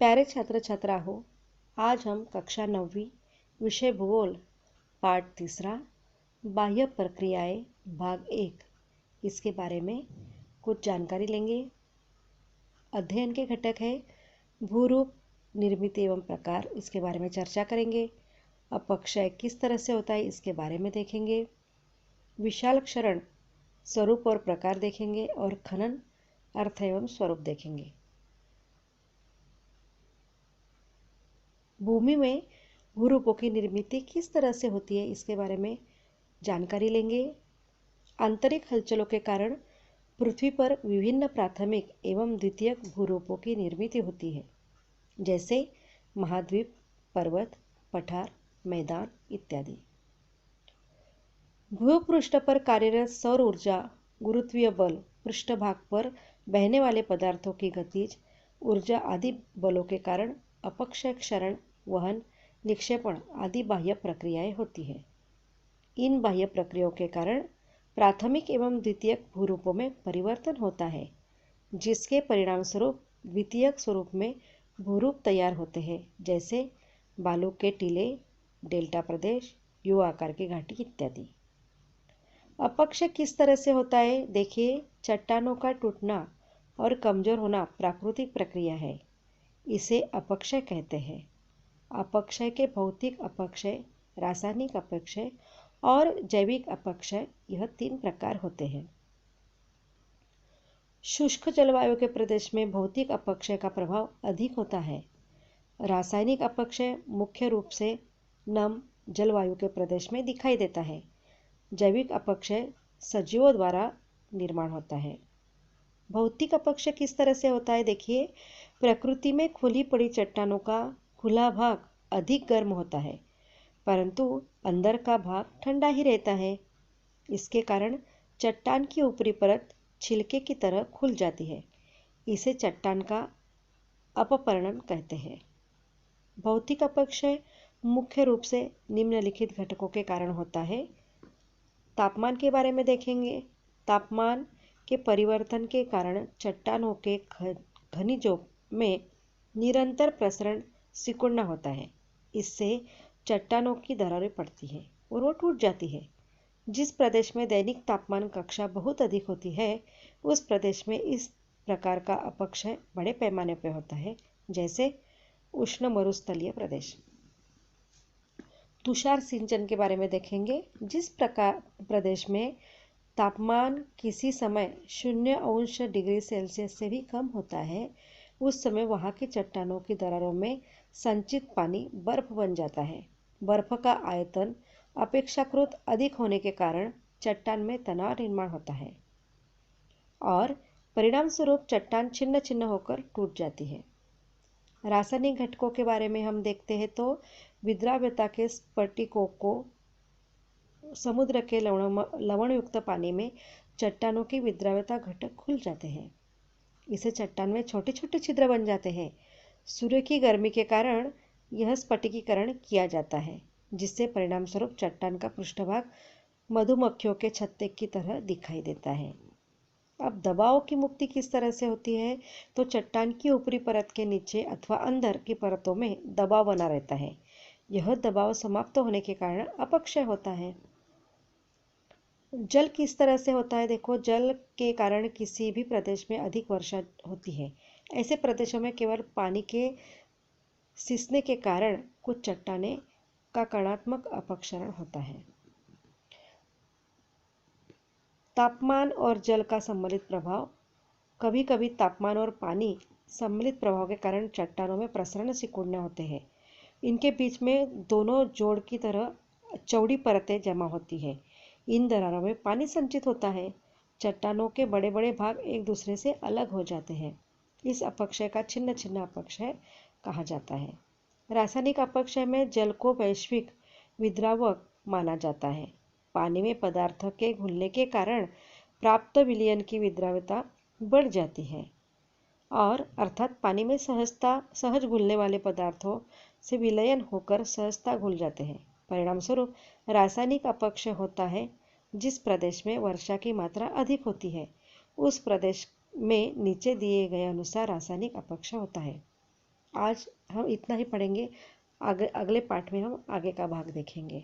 प्यारे छात्र छात्रा हो, आज हम कक्षा 9वीं विषय भूगोल पाठ तीसरा बाह्य प्रक्रियाएं भाग 1 इसके बारे में कुछ जानकारी लेंगे। अध्ययन के घटक है भूरूप, निर्मिति एवं प्रकार, इसके बारे में चर्चा करेंगे। अपक्षय किस तरह से होता है इसके बारे में देखेंगे। विशाल क्षरण स्वरूप और प्रकार देखेंगे और खनन अर्थ एवं स्वरूप देखेंगे। भूमि में भूरूपों की निर्मित किस तरह से होती है इसके बारे में जानकारी लेंगे। आंतरिक हलचलों के कारण पृथ्वी पर विभिन्न प्राथमिक एवं द्वितीयक भूरूपों की निर्मित होती है, जैसे महाद्वीप, पर्वत, पठार, मैदान इत्यादि। भूपृष्ठ पर कार्यरत सौर ऊर्जा, गुरुत्वीय बल, पृष्ठभाग पर बहने वाले पदार्थों की गतिज ऊर्जा आदि बलों के कारण अपक्षय क्षरण, वहन, निक्षेपण आदि बाह्य प्रक्रियाएं होती है। इन बाह्य प्रक्रियाओं के कारण प्राथमिक एवं द्वितीयक भूरूपों में परिवर्तन होता है, जिसके परिणाम स्वरूप द्वितीयक स्वरूप में भूरूप तैयार होते हैं, जैसे बालू के टीले, डेल्टा प्रदेश, यू आकार की घाटी इत्यादि। अपक्षय किस तरह से होता है देखिए। चट्टानों का टूटना और कमजोर होना प्राकृतिक प्रक्रिया है, इसे अपक्षय कहते हैं। अपक्षय के भौतिक अपक्षय, रासायनिक अपक्षय और जैविक अपक्षय, यह 3 प्रकार होते हैं। शुष्क जलवायु के प्रदेश में भौतिक अपक्षय का प्रभाव अधिक होता है। रासायनिक अपक्षय मुख्य रूप से नम जलवायु के प्रदेश में दिखाई देता है। जैविक अपक्षय सजीवों द्वारा निर्माण होता है। भौतिक अपक्षय किस तरह से होता है देखिए। प्रकृति में खुली पड़ी चट्टानों का खुला भाग अधिक गर्म होता है, परंतु अंदर का भाग ठंडा ही रहता है। इसके कारण चट्टान की ऊपरी परत छिलके की तरह खुल जाती है। इसे चट्टान का अपपरणन कहते हैं। भौतिक अपक्षय मुख्य रूप से निम्नलिखित घटकों के कारण होता है। तापमान के बारे में देखेंगे। तापमान के परिवर्तन के कारण चट्टानों के खनिजों में निरंतर प्रसरण सिकुड़ना होता है। इससे चट्टानों की दरारें पड़ती है और वो टूट जाती है। जिस प्रदेश में दैनिक तापमान कक्षा बहुत अधिक होती है, उस प्रदेश में इस प्रकार का अपक्षय बड़े पैमाने पर होता है, जैसे उष्ण मरुस्थलीय प्रदेश। तुषार सिंचन के बारे में देखेंगे। जिस प्रकार प्रदेश में तापमान किसी समय 0° से भी कम होता है, उस समय वहाँ की चट्टानों की दरारों में संचित पानी बर्फ बन जाता है। बर्फ का आयतन अपेक्षाकृत अधिक होने के कारण चट्टान में तनाव निर्माण होता है और परिणाम स्वरूप चट्टान छिन्न छिन्न होकर टूट जाती है। रासायनिक घटकों के बारे में हम देखते हैं तो विद्राव्यता के स्फटिकों को समुद्र के लवणयुक्त पानी में चट्टानों की विद्राव्यता घटक खुल जाते हैं। इसे चट्टान में छोटे छोटे छिद्र बन जाते हैं। सूर्य की गर्मी के कारण यह स्फटिकीकरण किया जाता है, जिससे परिणाम स्वरूप चट्टान का पृष्ठभाग मधुमक्खियों के छत्ते की तरह दिखाई देता है। अब दबाव की मुक्ति किस तरह से होती है तो चट्टान की ऊपरी परत के नीचे अथवा अंदर की परतों में दबाव बना रहता है। यह दबाव समाप्त होने के कारण अपक्षय होता है। जल किस तरह से होता है देखो। जल के कारण किसी भी प्रदेश में अधिक वर्षा होती है। ऐसे प्रदेशों में केवल पानी के सिसने के कारण कुछ चट्टाने का कणात्मक अपक्षरण होता है। तापमान और जल का सम्मिलित प्रभाव। कभी कभी तापमान और पानी सम्मिलित प्रभाव के कारण चट्टानों में प्रसरण सिकुड़ने होते हैं। इनके बीच में दोनों जोड़ की तरह चौड़ी परतें जमा होती है। इन दरारों में पानी संचित होता है। चट्टानों के बड़े बड़े भाग एक दूसरे से अलग हो जाते हैं। इस अपक्षय का छिन्न छिन्न अपक्षय कहा जाता है। रासायनिक अपक्षय में जल को वैश्विक विद्रावक माना जाता है। पानी में पदार्थ के घुलने के कारण प्राप्त विलयन की विद्राव्यता बढ़ जाती है और अर्थात पानी में सहज घुलने वाले पदार्थों से विलयन होकर सहजता घुल जाते हैं। परिणाम स्वरूप रासायनिक अपक्षय होता है। जिस प्रदेश में वर्षा की मात्रा अधिक होती है, उस प्रदेश में नीचे दिए गए अनुसार रासायनिक अपक्षय होता है। आज हम इतना ही पढ़ेंगे। अगले पाठ में हम आगे का भाग देखेंगे।